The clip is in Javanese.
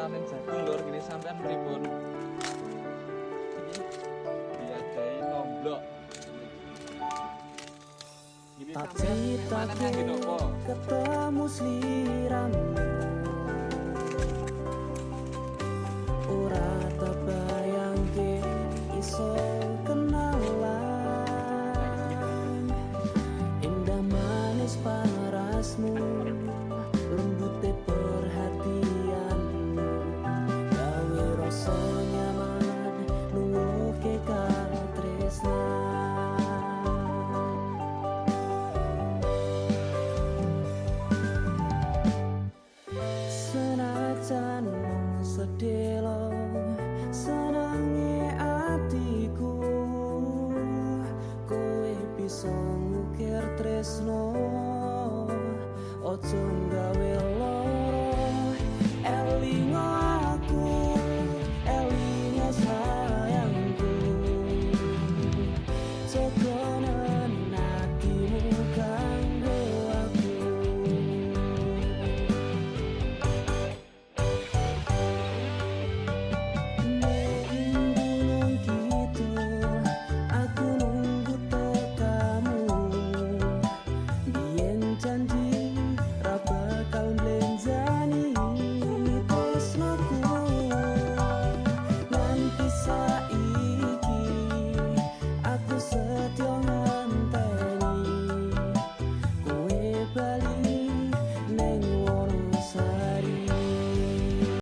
panen jagung lur gini sampean pripun diajai tomblok gini Tak sampean panen ngangge nopo ketemu sliramu, ora tak bayangke iso kenalan. Indah manis parasmu, lembute perhatianmu, gawe rasa nyaman nuwuhke katresnan. Senajan mung sedelo senenge atiku, kowe bisa ngukir tresno, ojo gawe loro. Elingo aku, elingo sayangku, cokonan hatimu kanggo aku. Ning gunung kidul aku nunggu tekamu, biyen janji ra bakal blenjani tresnoku, nganti saiki